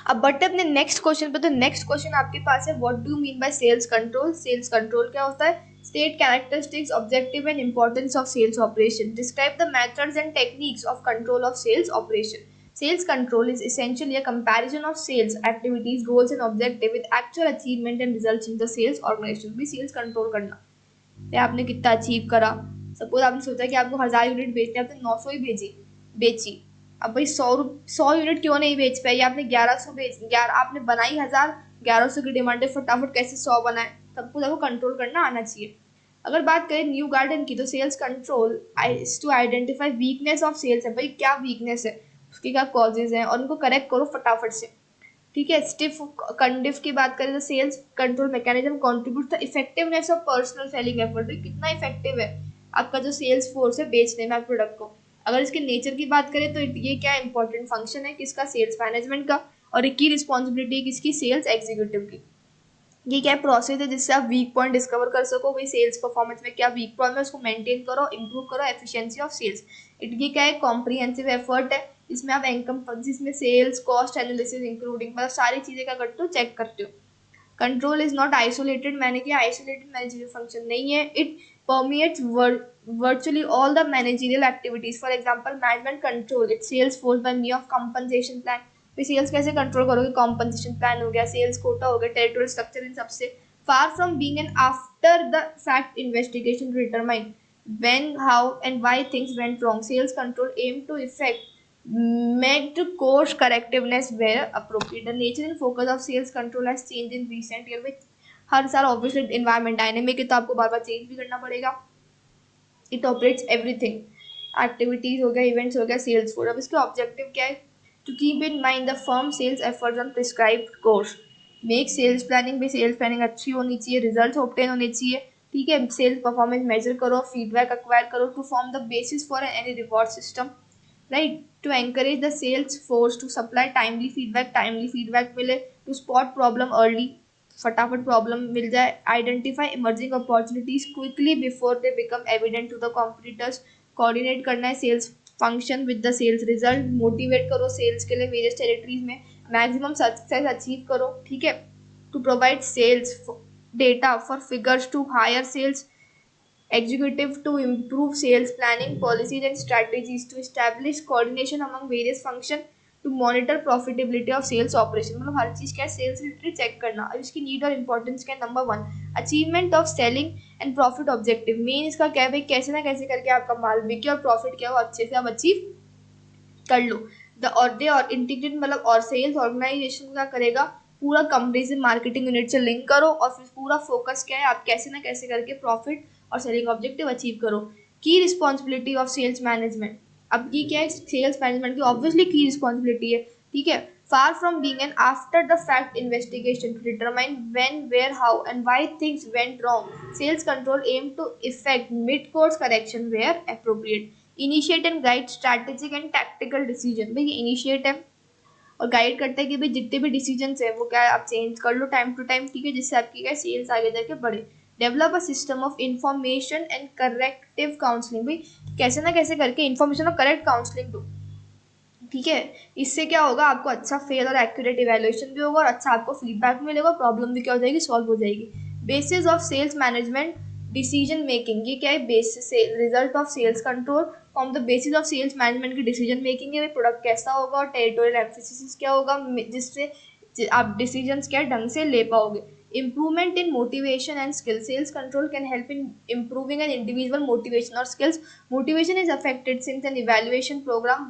अब बढ़ते अपने नेक्स्ट क्वेश्चन पे। तो नेक्स्ट क्वेश्चन आपके पास है, what do you mean by sales control. Sales control क्या होता है? State characteristics, objective and importance of sales operation, describe the methods and techniques of control of sales operation. Sales control is essentially a comparison of sales activities, goals and objective with actual achievement and results in the sales organization. भी sales control करना तो आपने कितना achieve करा. Suppose आपने सोचा कि आपको 1000 यूनिट बेचते हैं, आपने 900 ही बेची. अब भाई 100 यूनिट क्यों नहीं बेच पाई? आपने 1100 आपने बनाई 1000, 1100 की डिमांड है, फटाफट कैसे 100 बनाए? सब कुछ आपको कंट्रोल करना आना चाहिए. अगर बात करें न्यू गार्डन की, तो sales control is to identify weakness of sales है. भाई क्या वीकनेस है, उसके क्या कॉजेज हैं, और उनको करेक्ट करो फटाफट से. ठीक है. स्टिफ कंडिफ की बात करें तो sales control mechanism contribute the effectiveness of personal selling effort. कितना इफेक्टिव है आपका जो सेल्स फोर्स है बेचने में आप प्रोडक्ट को. अगर इसके नेचर की बात करें तो ये क्या इंपॉर्टेंट फंक्शन है किसका? सेल्स मैनेजमेंट का. और एक की रिस्पॉन्सिबिलिटी किसकी? सेल्स एग्जीक्यूटिव की. ये क्या प्रोसेस है जिससे आप वीक पॉइंट डिस्कवर कर सको. भाई सेल्स परफॉर्मेंस में क्या वीक पॉइंट है, उसको मेंटेन करो, इंप्रूव करो एफिशिएंसी ऑफ सेल्स. ये क्या है? कॉम्प्रिहेंसिव एफर्ट है. इसमें आप इनकम, जिसमें सेल्स कॉस्ट एनालिसिस इंक्लूडिंग, मतलब सारी चीजें क्या करते हो? चेक करते हो. Control is not isolated. मैंने क्या आइसोलेटेड मैनेजरियल फंक्शन नहीं है. It permeates virtually all the managerial activities. For example, management control its sales force by means of compensation plan. फिर सेल्स कैसे कंट्रोल करोगे? कॉम्पनसेशन प्लान हो गया, सेल्स कोटा हो गया, टेरिटोरियल स्ट्रक्चर, इन सबसे. Far from being an after the fact investigation to determine when, how and why things went wrong. Sales control aim to effect made course correctiveness where appropriate. The nature and focus of sales control has changed in recent year. With हर साल obviously environment dynamic है तो आपको बार बार change भी करना पड़ेगा. It operates everything, activities हो गया, events हो गया, सेल्स फोर्स. अब इसके ऑब्जेक्टिव क्या है? To keep in mind the firm sales efforts on prescribed course. Make sales planning. भी सेल्स प्लानिंग अच्छी होनी चाहिए, रिजल्ट्स ऑब्टेन होने चाहिए. ठीक है. सेल्स परफॉर्मेंस मेजर करो, फीडबैक एक्वायर करो to form the basis for any reward system. Right. To encourage the sales force to supply timely feedback मिले. टू स्पॉट प्रॉब्लम अर्ली, फटाफट प्रॉब्लम मिल जाए. Identify emerging opportunities quickly before they become evident to the competitors. Coordinate करना है sales function with the sales result. Motivate करो sales के लिए various territories में. मैक्सिमम सक्सेस अचीव करो. ठीक है. To provide sales data for figures to hire sales executive to improve sales planning policies and strategies. To establish coordination among various functions to monitor profitability of sales operation. मतलब हर चीज क्या है? Sales related check करना. अब इसकी need और importance क्या है? Number 1, achievement of selling and profit objective. Main इसका क्या है भाई? कैसे ना कैसे करके आपका माल बिके और प्रॉफिट क्या हो अच्छे से आप अचीव कर लो. और इंटीग्रेट, मतलब और सेल्स ऑर्गेनाइजेशन क्या करेगा? पूरा कंपनी से मार्केटिंग यूनिट से लिंक करो और फिर पूरा फोकस क्या है? आप कैसे ना कैसे करके प्रॉफिट और सेलिंग ऑब्जेक्टिव अचीव करो. की रिस्पॉन्सिबिलिटी ऑफ सेल्स मैनेजमेंट. अब ये क्या है? सेल्स मैनेजमेंट की ऑब्वियसली की रिस्पॉन्सिबिलिटी है. ठीक है. Far from being an after the fact investigation to determine when, where, how and why things went wrong. Sales control aim to effect mid course correction where appropriate. Initiate and guide strategic and tactical decision. भाई ये initiate है और guide करता है कि भाई जितने भी डिसीजंस है वो क्या है? आप चेंज कर लो टाइम टू टाइम. ठीक है. जिससे आपकी क्या सेल्स आगे जाके बढ़े. Develop a system of information and corrective counselling. भाई कैसे ना कैसे करके इंफॉर्मेशन और करेक्ट काउंसलिंग दो. ठीक है. इससे क्या होगा? आपको अच्छा फेयर और एक्यूरेट इवेल्युएशन भी होगा और अच्छा आपको फीडबैक मिलेगा. प्रॉब्लम भी क्या हो जाएगी? सॉल्व हो जाएगी. Basis of sales management decision making. ये क्या है? Basis result of sales control form the basis of sales management की डिसीजन मेकिंग है. प्रोडक्ट कैसा होगा और टेरिटोरियल एम्फेसिस क्या होगा जिससे आप डिसीजंस क्या ढंग से ले पाओगे. Improvement in motivation and skills. Sales control can help in improving an individual motivation or skills. Motivation is affected since an evaluation program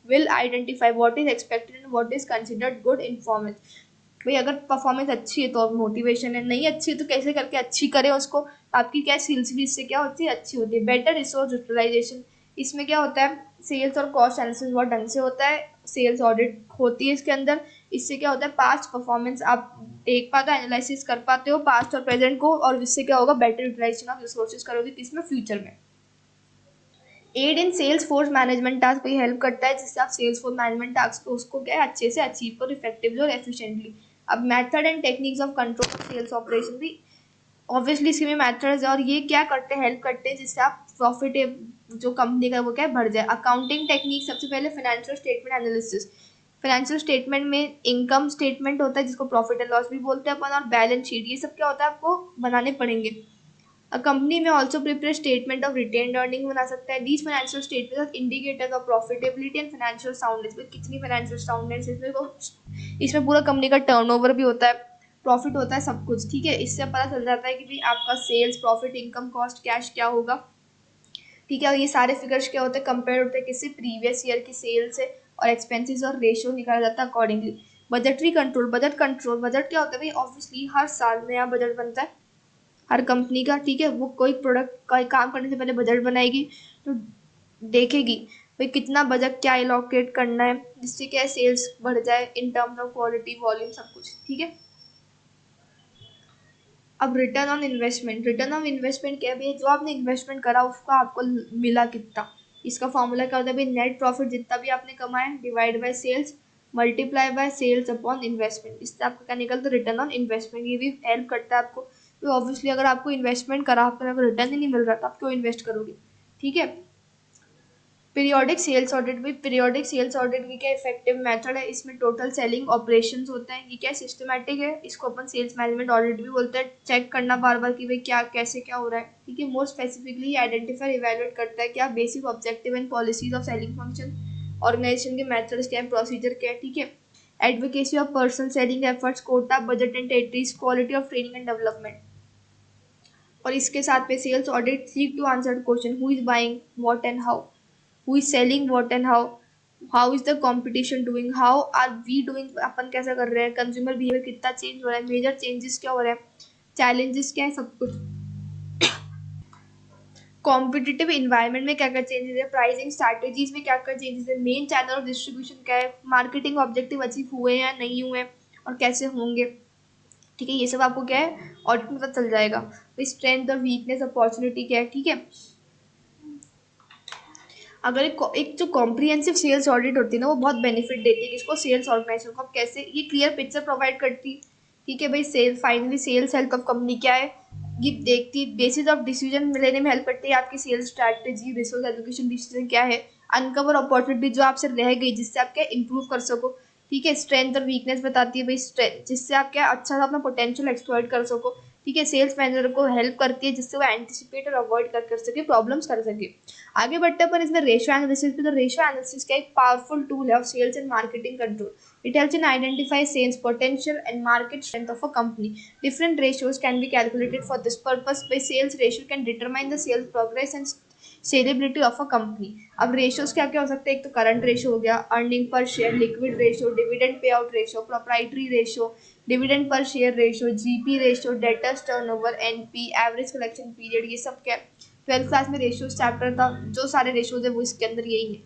will identify what is expected and what is considered good performance. भाई अगर performance अच्छी है तो motivation है, नहीं अच्छी है तो कैसे करके अच्छी करें उसको. आपकी क्या सेल्स भी इससे क्या होती है? अच्छी होती है. Better resource utilization. इसमें क्या होता है? सेल्स और कॉस्ट एनालिसिस बहुत ढंग से होता है. सेल्स ऑडिट होती है इसके अंदर. इससे क्या होता है? पास्ट परफॉर्मेंस आप देख पाते हो, एनालिसिस कर पाते हो पास्ट और प्रेजेंट को, और इससे क्या होगा? बेटर यूटिलाइजेशन ऑफ रिसोर्सेज करोगे किसमें? फ्यूचर में. एड इन सेल्स फोर्स मैनेजमेंट टास्क भी हेल्प करता है जिससे आप सेल्स फोर्स मैनेजमेंट टास्क को उसको क्या है अच्छे से अचीव करो इफेक्टिवली और एफिशिएंटली. अब method and techniques of control of sales operation भी ऑब्वियसली इसके में मेथड्स है और ये क्या करते हैं? हेल्प करते हैं जिससे आप प्रॉफिट जो कंपनी का वो क्या है? बढ़ जाए. Accounting technique. सबसे पहले financial statement analysis. Financial statement में इनकम स्टेटमेंट होता है जिसको प्रॉफिट एंड लॉस भी बोलते हैं अपन, और बैलेंस शीट, ये सब क्या होता है आपको बनाने पड़ेंगे। अ कंपनी में also prepare statement of retained earning बना सकता है। These financial statement indicators of profitability and financial soundness, कितनी फाइनेंशियल साउंडनेस इसमें पूरा कंपनी का टर्नओवर भी होता है, प्रॉफिट होता है, सब कुछ, ठीक है। इससे पता चल जाता है कि भाई आपका sales, profit, income, cost, cash क्या होगा, ठीक है। और ये सारे फिगर्स क्या होते हैं, कंपेयर होते हैं किसी प्रीवियस ईयर की सेल से, और एक्सपेंसेस और रेशियो निकाला जाता है accordingly. Budgetary control, budget control, budget क्या होता है भाई, ऑब्वियसली हर साल नया बजट बनता है हर कंपनी का, ठीक है। वो कोई प्रोडक्ट का काम करने से पहले बजट बनाएगी, तो देखेगी भाई कितना बजट क्या एलोकेट करना है, जिससे क्या सेल्स बढ़ जाए in terms of quality, volume, सब कुछ, ठीक है। अब return on investment, return on investment क्या है भाई, जो आपने इन्वेस्टमेंट करा उसका आपको मिला कितना, इसका फॉर्मूला क्या होता है भाई, नेट प्रॉफिट जितना भी आपने कमाया divide by sales multiply by sales upon investment, इससे आपका क्या निकलता है, रिटर्न ऑन इन्वेस्टमेंट। ये भी हेल्प करता है आपको, तो ऑब्वियसली अगर आपको इन्वेस्टमेंट करा, आपको अगर रिटर्न ही नहीं मिल रहा तो आप क्यों इन्वेस्ट करोगे, ठीक है। पीरियोडिक सेल्स ऑडिट भी, पीरियोडिक सेल्स ऑडिट की क्या इफेक्टिव मेथड है, इसमें टोटल सेलिंग ऑपरेशंस होते हैं, ये क्या सिस्टमैटिक है, इसको अपन सेल्स मैनेजमेंट ऑडिट भी बोलते हैं। चेक करना बार बार कि भाई क्या कैसे क्या हो रहा है, ठीक है। मोर स्पेसिफिकली आइडेंटिफाई इवेलुएट करता है क्या basic objective and policies of selling function, organization के मेथड्स क्या है, प्रोसीजर क्या है, ठीक है। Advocacy of personal selling efforts, quota, budget and territories, quality of training and development. और इसके साथ पे sales audit seek to answer question, who is buying what and how, who is selling what and how is the competition doing, how are we doing, अपन कैसा कर रहे हैं, consumer behaviour कितना change हो रहा है, मेजर चेंजेस क्या हो रहे हैं, चैलेंजेस क्या है, सब कुछ। कॉम्पिटिटिव इन्वायरमेंट में क्या क्या चेंजेस है, प्राइसिंग स्ट्रैटेजीज में क्या क्या चेंजेस है, मेन चैनल ऑफ डिस्ट्रीब्यूशन क्या है, मार्केटिंग ऑब्जेक्टिव अचीव हुए या नहीं हुए और कैसे होंगे, ठीक है। ये सब आपको क्या है ऑडिट में पता चल जाएगा। स्ट्रेंथ और वीकनेस, अपॉर्चुनिटी क्या है, ठीक है। अगर एक जो कॉम्प्रिहेंसिव सेल्स ऑडिट होती है ना, वो बहुत बेनिफिट देती है किसको, सेल्स ऑर्गेनाइजेशन को। कैसे, ये क्लियर पिक्चर प्रोवाइड करती, ठीक है भाई, sale finally sales health of company क्या है ये देखती, बेसिस ऑफ डिसीजन लेने में हेल्प करती है, आपकी sales strategy, resource allocation decision क्या है, अनकवर अपॉर्चुनिटी जो आपसे रह गई जिससे आप क्या इंप्रूव कर सको, ठीक है। स्ट्रेंथ और वीकनेस बताती है भाई, स्ट्रेंथ जिससे आप क्या अच्छा सा अपना पोटेंशियल एक्सप्लॉइट कर सको, ठीक है। सेल्स मैनेजर को हेल्प करती है जिससे वो एंटिसिपेट और अवॉइड कर सके, प्रॉब्लम्स कर सके। आगे बढ़ते हैं पर इसमें रेशियो एनालिसिस पे, तो रेशियो एनालिसिस का एक पावरफुल टूल है of sales and marketing control. It helps in identify sales potential and market strength of a company. Different ratios can be calculated for this purpose. By sales ratio can determine the sales progress and salability of a company. अब ratios क्या क्या हो सकते हैं, एक तो current ratio हो गया, earning per share, liquid ratio, dividend pay out ratio, proprietary ratio, dividend per share ratio, GP ratio, debtors turnover, NP, average collection period, ये सब क्या 12th क्लास में रेशियोज चैप्टर था, जो सारे रेशियोज है वो इसके अंदर यही है।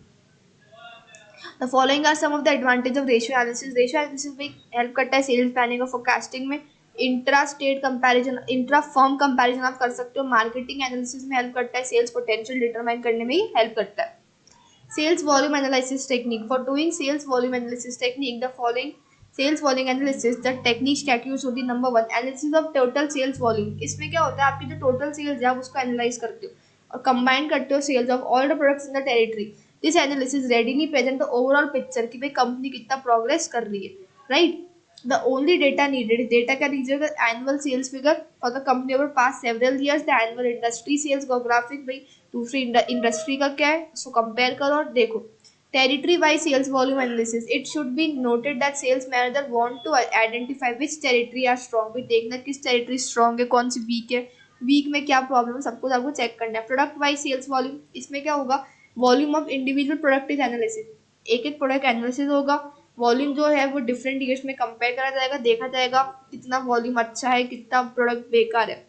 The following are some of the advantage of ratio analysis. Ratio analysis भी हेल्प करता है सेल्स प्लानिंग और फोरकास्टिंग में। Intra state comparison, intra firm comparison आप कर सकते हो। मार्केटिंग एनालिसिस में हेल्प करता है, सेल्स पोटेंशियल डिटरमाइन करने में ही हेल्प करता है। Sales volume analysis technique. For doing sales volume analysis technique, the following sales volume analysis, the techniques क्या यूज होती है। Number one, analysis of total sales volume. इसमें क्या होता है, आपकी जो टोटल सेल्स है आप उसको एनालाइज करते हो और कंबाइन करते हो sales of all the products in the territory. This analysis readily present the overall picture कि भाई कंपनी कितना प्रोग्रेस कर रही है, right. The only data needed is data can reach the annual sales figure for the company over past several years, the annual industry sales graphic भाई दूसरी industry का क्या है उसको कंपेयर करो और देखो। Territory wise sales volume analysis, it should be noted that sales manager want to identify which territory are strong, भी देखना किस टेरिटरी स्ट्रॉन्ग है, कौन सी वीक है, वीक में क्या प्रॉब्लम है, सब कुछ आपको चेक करना है। प्रोडक्ट वाइज सेल्स वॉल्यूम, इसमें क्या होगा, volume of individual product is analysis, एक एक प्रोडक्ट एनालिसिस होगा। वॉल्यूम जो है वो डिफरेंट ईयर्स में कंपेयर करा जाएगा, देखा जाएगा कितना वॉल्यूम अच्छा है, कितना प्रोडक्ट बेकार है।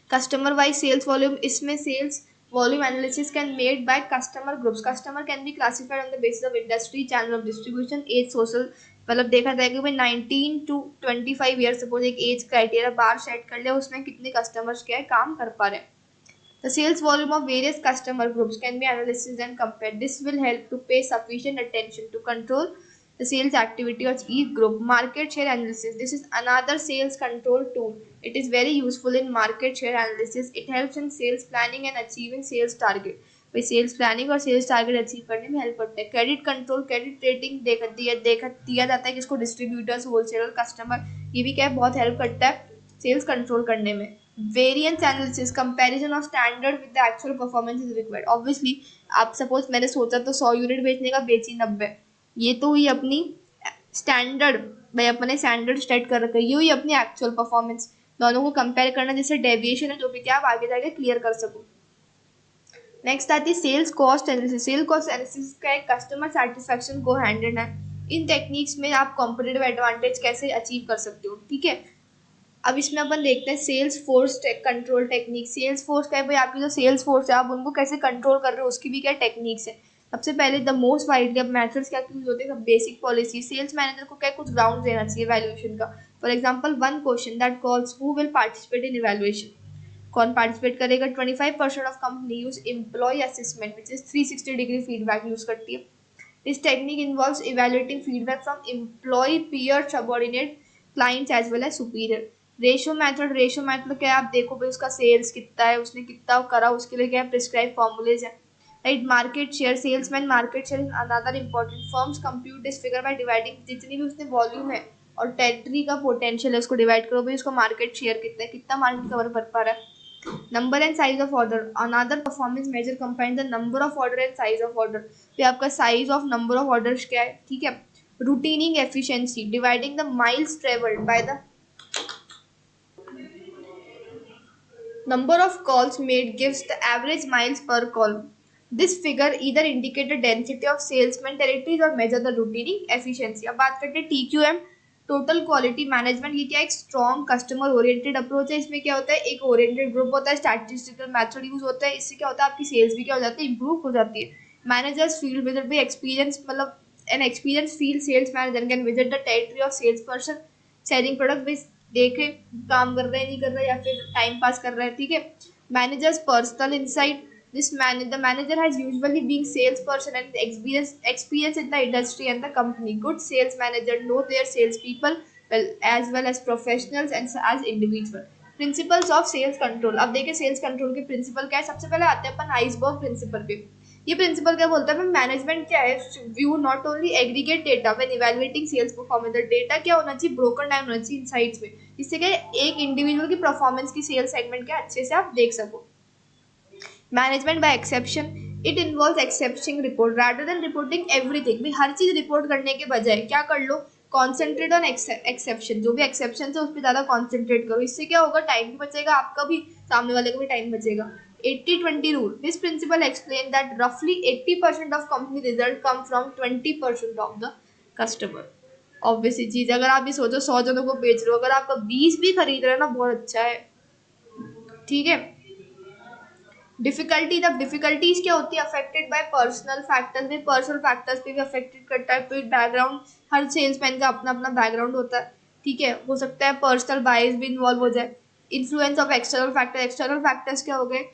कस्टमर वाइज सेल्स वॉल्यूम, इसमें sales volume analysis can made by customer groups. Customer can be classified on the basis of industry, channel of distribution, age, social, मतलब देखा जाएगा भाई 19 to 25 ईयर, सपोज एक एज क्राइटेरिया बार सेट कर लिया, उसमें कितने कस्टमर्स क्या है काम कर पा रहे हैं। The sales volume of various customer groups can be analyzed and compared. This will help to pay sufficient attention to control the sales activity of each group. Market share analysis. This is another sales control tool. It is very useful in market share analysis. It helps in sales planning and achieving sales target. भाई sales planning और sales target achieve करने में help करता है। Credit control, credit rating दिया जाता है किसको, डिस्ट्रीब्यूटर्स, होलसेलर, कस्टमर, ये भी क्या है बहुत हेल्प करता है सेल्स कंट्रोल करने में। Variance analysis, comparison of standard with the actual performance is required. Obviously आप सपोज मैंने सोचा तो 100 यूनिट बेचने का, बेची 90, ये तो हुई अपनी स्टैंडर्ड, भाई अपने स्टैंडर्ड सेट कर रखे, ये हुई अपनी एक्चुअल परफॉर्मेंस। दोनों को कंपेयर करना, जैसे डेविएशन है जो भी क्या आप आगे जाके क्लियर कर सको। नेक्स्ट आती है sales cost analysis. Sale cost analysis का एक कस्टमर सेटिस्फेक्शन को हैंडल है। इन टेक्निक्स में आप कॉम्पिटिटिव एडवांटेज कैसे अचीव कर सकते हो, ठीक है। अब इसमें अपन देखते हैं sales force control technique. Sales force क्या है भाई, आपकी जो सेल्स फोर्स है आप उनको कैसे कंट्रोल कर रहे हो, उसकी भी क्या टेक्निक्स है। सबसे पहले द मोस्ट वाइडली अब मेथड्स क्या यूज होते हैं, बेसिक पॉलिसी। सेल्स मैनेजर को क्या कुछ ग्राउंड देना चाहिए वैल्यूएशन का। For example one question that calls who will participate in evaluation, कौन पार्टिसिपेट करेगा। 25% of company use employ assessment which is 360 degree feedback use करती है। This technique involves evaluating feedback from employ, peer, subordinate, clients as well as superior. Ratio method क्या है, आप देखो भाई उसका सेल्स कितना है, उसने कितना करा, उसके लिए क्या है प्रिस्क्राइब फॉर्मूलेज है, right. Market share, salesman market share is another important. Firms compute this figure by dividing, जितनी भी उसने वॉल्यूम है और टेरिटरी का पोटेंशियल है उसको डिवाइड करो भाई, उसको मार्केट शेयर कितना है, कितना मार्केट कवर कर पा रहा है। Number and size of order, another performance measure combine the number of order and size of order. तो आपका size of number of orders क्या है, ठीक है। Routing efficiency, dividing the miles travelled by the number of calls made gives the average miles per call. This figure either indicate the density of salesman territories or measure the routine efficiency. अब बात करते हैं TQM, total quality management. ये क्या एक strong customer oriented approach है। इसमें क्या होता है, एक ओरिएंटेड ग्रुप होता है, स्टैटिस्टिकल मेथड यूज होता है। इससे क्या होता है आपकी सेल्स भी क्या हो जाती है, इंप्रूव हो जाती है। मैनेजर्स फील्ड विजिट भी एक्सपीरियंस, मतलब an experience field sales manager can visit the territory of sales person selling product, देखे काम कर रहे हैं नहीं कर रहे या फिर टाइम पास कर रहे हैं, ठीक है। Managers personal insight, the manager has usually been salesperson and experience in the industry and the company. Good sales manager know their salespeople well as professionals and as individual. Principles of sales control. अब देखिए sales control के principal क्या है। सबसे पहले आते हैं अपन iceberg principal पे। ये प्रिंसिपल क्या बोलता है, मैनेजमेंट क्या है, view not only aggregate data when evaluating sales performance. Data क्या होना चाहिए, ब्रोकन डाउन होना चाहिए इनसाइट्स में, जिससे क्या एक इंडिविजुअल की परफॉर्मेंस की सेल्स सेगमेंट क्या अच्छे से आप देख सको। Management by exception, it involves accepting report rather than reporting everything. भाई हर चीज रिपोर्ट करने के बजाय क्या कर लो, कॉन्सेंट्रेट ऑन एक्सेप्शन, जो भी एक्सेप्शन है उस पर ज्यादा कॉन्सेंट्रेट करो। इससे क्या होगा, टाइम भी बचेगा आपका भी, सामने वाले का भी टाइम बचेगा। 80-20 rule, this principle explain that रफली 80% of company result come from 20% of the customer. Obviously चीज, अगर आप ये सोचो 100 जनों को बेच रहे हो, अगर आपका 20 भी खरीद रहे हो ना, बहुत अच्छा है, ठीक है। डिफिकल्टी, तब डिफिकल्टीज क्या होती है, अफेक्टेड बाय पर्सनल फैक्टर्स। में पर्सनल फैक्टर्स पे भी अफेक्टेड करता है। फिर बैकग्राउंड, हर सेल्समैन का अपना अपना बैकग्राउंड होता है, ठीक है। हो सकता है पर्सनल बायस भी इन्वॉल्व हो जाए। Influence of external factor, external factors क्या हो गए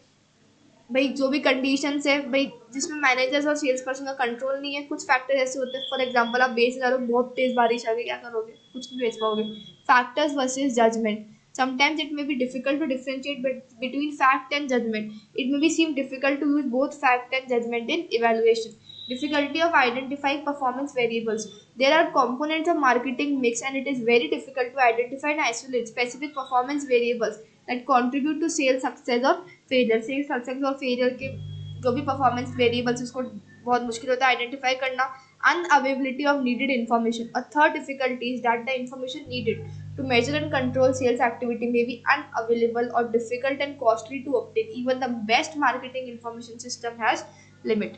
भाई, जो भी कंडीशंस है भाई जिसमें मैनेजर्स और सेल्स पर्सन का कंट्रोल नहीं है। कुछ फैक्टर ऐसे होते हैं, फॉर एग्जांपल आप बेच रहे हो, बहुत तेज बारिश आ गई, क्या करोगे, कुछ नहीं बेच पाओगे। Factors versus judgement, sometimes it may be difficult to differentiate between fact and judgment. It may be seem difficult to use both fact and judgment in evaluation. Difficulty of identifying performance variables, there are components of marketing mix and it is very difficult to identify and isolate specific performance variables that contribute to sales success or failure. Sales success और failure के जो भी performance variables उसको बहुत मुश्किल होता है identify करना। Unavailability of needed information, a third difficulty is that the information needed to measure and control sales activity may be unavailable or difficult and costly to obtain. Even the best marketing information system has limit.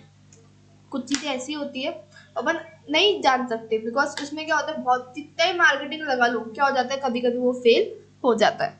कुछ चीजें ऐसी होती है अपन नहीं जान सकते, because उसमें क्या होता है, बहुत जितना ही मार्केटिंग लगा लो क्या हो जाता है, कभी कभी वो फेल हो जाता है।